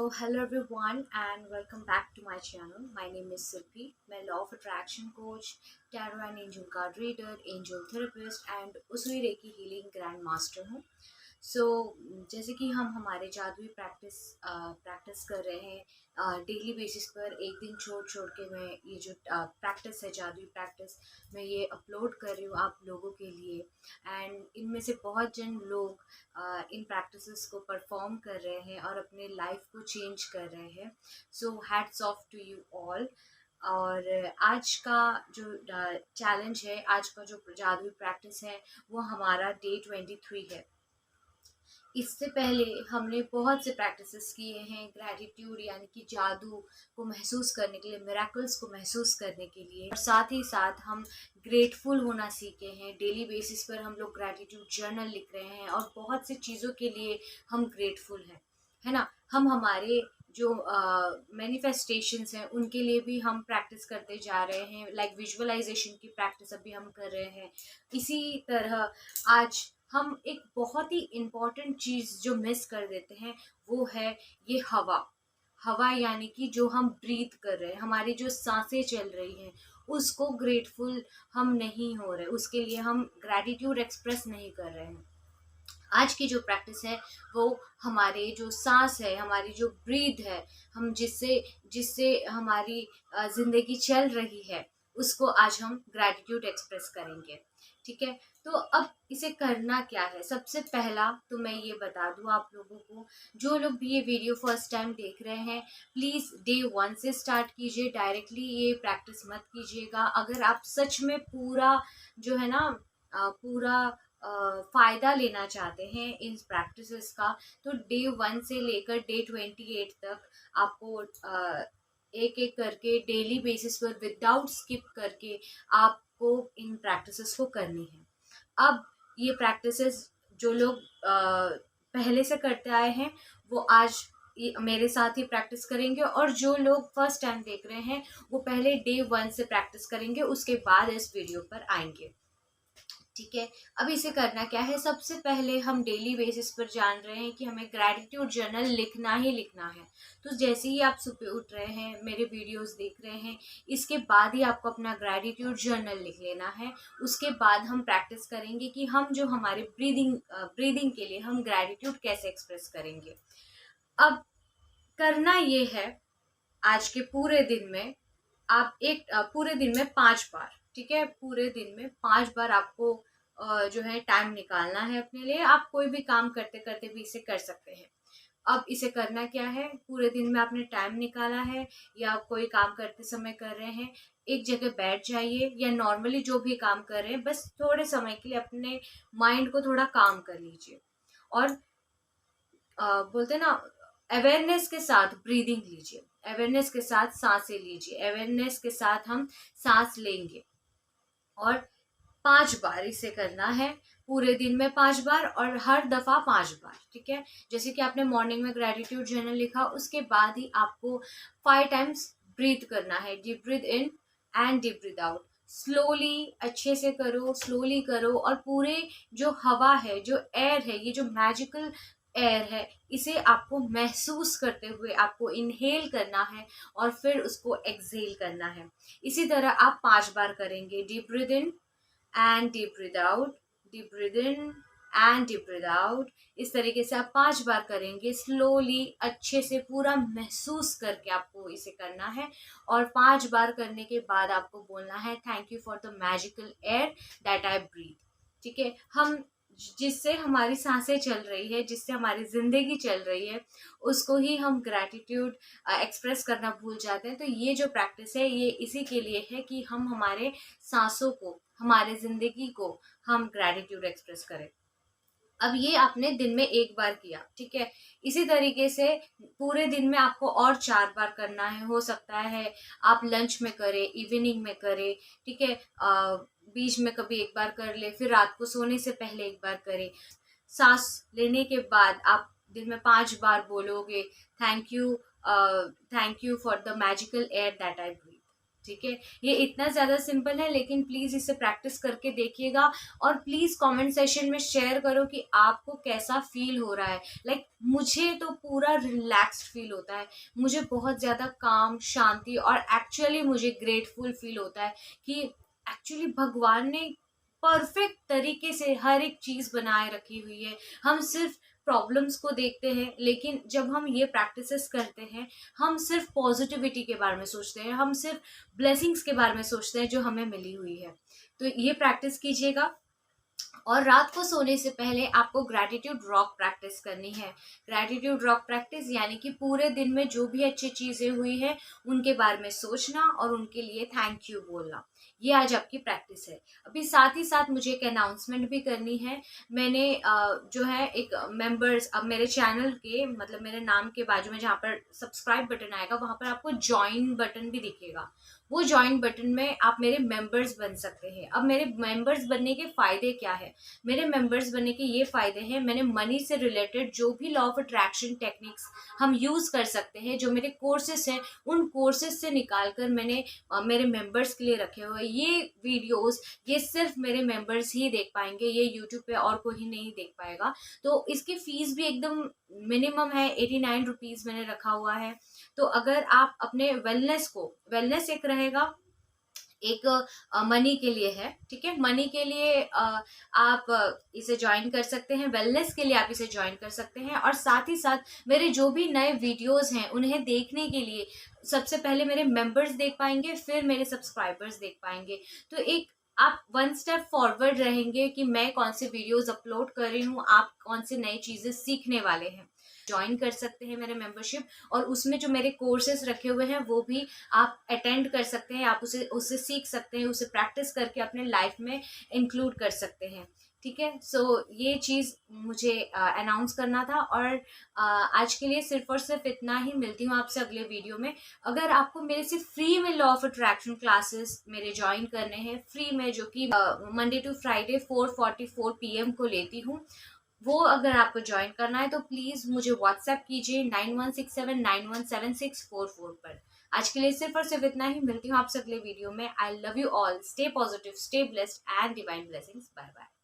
Hello everyone and welcome back to my channel. My name is Silpi. मैं law of attraction coach, tarot and angel card reader, angel therapist and उसुई recce healing grand master हूँ. सो जैसे कि हम हमारे जादुई practice कर रहे हैं डेली बेसिस पर. एक दिन छोड़ छोड़ के मैं ये जो प्रैक्टिस है, जादुई प्रैक्टिस, मैं ये अपलोड कर रही हूँ आप लोगों के लिए. एंड इनमें से बहुत जन लोग इन प्रैक्टिसेस को परफॉर्म कर रहे हैं और अपने लाइफ को चेंज कर रहे हैं. So hats off to you all. और आज का जो चैलेंज है, आज का जो जादुई प्रैक्टिस है, वो हमारा डे 23 है. इससे पहले हमने बहुत से प्रैक्टिसेस किए हैं ग्रैटिट्यूड यानी कि जादू को महसूस करने के लिए, मिरेकल्स को महसूस करने के लिए. और साथ ही साथ हम ग्रेटफुल होना सीखे हैं. डेली बेसिस पर हम लोग ग्रैटिट्यूड जर्नल लिख रहे हैं और बहुत सी चीज़ों के लिए हम ग्रेटफुल हैं, है ना. हम हमारे जो मैनिफेस्टेशंस हैं उनके लिए भी हम प्रैक्टिस करते जा रहे हैं. लाइक विजुअलाइजेशन की प्रैक्टिस अभी हम कर रहे हैं. इसी तरह आज हम एक बहुत ही इम्पॉर्टेंट चीज़ जो मिस कर देते हैं वो है ये हवा. हवा यानी कि जो हम ब्रीथ कर रहे हैं, हमारी जो सांसें चल रही हैं, उसको ग्रेटफुल हम नहीं हो रहे, उसके लिए हम ग्रैटिट्यूड एक्सप्रेस नहीं कर रहे हैं. आज की जो प्रैक्टिस है वो हमारे जो सांस है, हमारी जो ब्रीथ है, हम जिससे जिससे हमारी ज़िंदगी चल रही है, उसको आज हम ग्रैटिट्यूड एक्सप्रेस करेंगे. ठीक है. तो अब इसे करना क्या है? सबसे पहला तो मैं ये बता दूं आप लोगों को, जो लोग भी ये वीडियो फर्स्ट टाइम देख रहे हैं, प्लीज़ डे 1 से स्टार्ट कीजिए. डायरेक्टली ये प्रैक्टिस मत कीजिएगा. अगर आप सच में पूरा जो है ना पूरा फ़ायदा लेना चाहते हैं इन प्रैक्टिसेस का, तो डे 1 से लेकर डे 28 तक आपको एक एक करके डेली बेसिस पर विदाउट स्किप करके आपको इन प्रैक्टिसेस को करनी है. अब ये प्रैक्टिसेस जो लोग पहले से करते आए हैं वो आज मेरे साथ ही प्रैक्टिस करेंगे, और जो लोग फर्स्ट टाइम देख रहे हैं वो पहले डे 1 से प्रैक्टिस करेंगे, उसके बाद इस वीडियो पर आएंगे. ठीक है. अब इसे करना क्या है? सबसे पहले हम डेली बेसिस पर जान रहे हैं कि हमें ग्रैटिट्यूड जर्नल लिखना ही लिखना है. तो जैसे ही आप सुबह उठ रहे हैं, मेरे वीडियोस देख रहे हैं, इसके बाद ही आपको अपना ग्रैटिट्यूड जर्नल लिख लेना है. उसके बाद हम प्रैक्टिस करेंगे कि हम जो हमारे ब्रीदिंग के लिए हम ग्रैटिट्यूड कैसे एक्सप्रेस करेंगे. अब करना ये है, आज के पूरे दिन में आप पूरे दिन में 5 बार, ठीक है, पूरे दिन में 5 बार आपको जो है टाइम निकालना है अपने लिए. आप कोई भी काम करते करते भी इसे कर सकते हैं. अब इसे करना क्या है? पूरे दिन में आपने टाइम निकाला है या कोई काम करते समय कर रहे हैं, एक जगह बैठ जाइए या नॉर्मली जो भी काम कर रहे हैं, बस थोड़े समय के लिए अपने माइंड को थोड़ा काम कर लीजिए. और बोलते हैं ना, अवेयरनेस के साथ ब्रीदिंग लीजिए, अवेयरनेस के साथ सांसें लीजिए, अवेयरनेस के साथ हम सांस लेंगे. और 5 बार इसे करना है, पूरे दिन में 5 बार और हर दफ़ा 5 बार. ठीक है. जैसे कि आपने मॉर्निंग में ग्रैटिट्यूड जर्नल लिखा, उसके बाद ही आपको 5 टाइम्स ब्रीथ करना है. Deep breath in and deep breath out. Slowly, अच्छे से करो, स्लोली करो. और पूरे जो हवा है, जो एयर है, ये जो मैजिकल एयर है, इसे आपको महसूस करते हुए आपको इनहेल करना है और फिर उसको एक्सहेल करना है. इसी तरह आप 5 बार करेंगे. Deep breath in and deep breath out, deep breath in and deep breath out. इस तरीके से आप 5 बार करेंगे. स्लोली, अच्छे से पूरा महसूस करके आपको इसे करना है. और 5 बार करने के बाद आपको बोलना है, thank you for the magical air that I breathe. ठीक है. हम जिससे हमारी सांसें चल रही है, जिससे हमारी ज़िंदगी चल रही है, उसको ही हम ग्रैटिट्यूड एक्सप्रेस करना भूल जाते हैं. तो ये जो प्रैक्टिस है ये इसी के लिए है कि हम हमारे सांसों को, हमारे ज़िंदगी को हम ग्रैटिट्यूड एक्सप्रेस करें. अब ये आपने दिन में 1 बार किया. ठीक है. इसी तरीके से पूरे दिन में आपको और 4 बार करना है. हो सकता है आप लंच में करें, इवनिंग में करें. ठीक है. बीच में कभी 1 बार कर ले, फिर रात को सोने से पहले 1 बार करें. सांस लेने के बाद आप दिन में 5 बार बोलोगे, thank you for the magical air that I breathe. ठीक है, ये इतना ज़्यादा सिंपल है, लेकिन प्लीज़ इसे प्रैक्टिस करके देखिएगा और प्लीज़ कमेंट सेशन में शेयर करो कि आपको कैसा फील हो रहा है। लाइक मुझे तो पूरा रिलैक्स्ड फील होता है, मुझे बहुत ज़्यादा काम, शांति और एक्चुअली मुझे ग्रेटफुल फील होता है कि एक्चुअली भगवान ने परफेक्ट तरीके से हर एक चीज़ बनाए रखी हुई है। हम सिर्फ प्रॉब्लम्स को देखते हैं, लेकिन जब हम ये प्रैक्टिसेस करते हैं, हम सिर्फ पॉजिटिविटी के बारे में सोचते हैं, हम सिर्फ ब्लेसिंग्स के बारे में सोचते हैं जो हमें मिली हुई है। तो ये प्रैक्टिस कीजिएगा। और रात को सोने से पहले आपको ग्रैटिट्यूड रॉक प्रैक्टिस करनी है। ग्रैटिट्यूड रॉक प्रैक्टिस यानी कि पूरे दिन में जो भी अच्छी चीज़ें हुई है उनके बारे में सोचना और उनके लिए थैंक यू बोलना। ये आज आपकी प्रैक्टिस है। अभी साथ ही साथ मुझे एक अनाउंसमेंट भी करनी है। मैंने जो है एक मेंबर्स, अब मेरे चैनल के मतलब मेरे नाम के बाजू में जहाँ पर सब्सक्राइब बटन आएगा वहाँ पर आपको ज्वाइन बटन भी दिखेगा। वो ज्वाइन बटन में आप मेरे मेंबर्स बन सकते हैं। अब मेरे मेंबर्स बनने के फ़ायदे क्या है? मेरे मेंबर्स बनने के ये फ़ायदे हैं, मैंने मनी से रिलेटेड जो भी लॉ ऑफ अट्रैक्शन टेक्निक्स हम यूज़ कर सकते हैं, जो मेरे कोर्सेस हैं, उन कोर्सेस से निकाल कर मैंने मेरे मेंबर्स के लिए रखे हुए ये वीडियोस। ये सिर्फ मेरे मेंबर्स ही देख पाएंगे, ये यूट्यूब पे और कोई नहीं देख पाएगा। तो इसकी फ़ीस भी एकदम मिनिमम है, 89 रुपीज़ मैंने रखा हुआ है। तो अगर आप अपने वेलनेस एक रहेगा, एक मनी के लिए है, ठीक है, मनी के लिए आप इसे ज्वाइन कर सकते हैं, वेलनेस के लिए आप इसे ज्वाइन कर सकते हैं। और साथ ही साथ मेरे जो भी नए वीडियोस हैं उन्हें देखने के लिए सबसे पहले मेरे मेंबर्स देख पाएंगे, फिर मेरे सब्सक्राइबर्स देख पाएंगे। तो एक आप वन स्टेप फॉरवर्ड रहेंगे कि मैं कौन से वीडियोस अपलोड कर रही हूँ, आप कौन से नई चीज़ें सीखने वाले हैं। ज्वाइन कर सकते हैं मेरे मेंबरशिप, और उसमें जो मेरे कोर्सेज रखे हुए हैं वो भी आप अटेंड कर सकते हैं, आप उससे सीख सकते हैं, उसे प्रैक्टिस करके अपने लाइफ में इंक्लूड कर सकते हैं। ठीक है, सो ये चीज़ मुझे अनाउंस करना था। और आज के लिए सिर्फ और सिर्फ इतना ही। मिलती हूँ आपसे अगले वीडियो में। अगर आपको मेरे से फ्री में लॉ ऑफ अट्रैक्शन क्लासेस मेरे ज्वाइन करने हैं, फ्री में, जो कि मंडे टू फ्राइडे 4:44 PM को लेती हूँ, वो अगर आपको ज्वाइन करना है तो प्लीज़ मुझे व्हाट्सएप कीजिए 9167917644 पर। आज के लिए सिर्फ और सिर्फ इतना ही। मिलती हूँ आपसे अगले वीडियो में। I love you all, stay positive, stay blessed and divine blessings. Bye bye.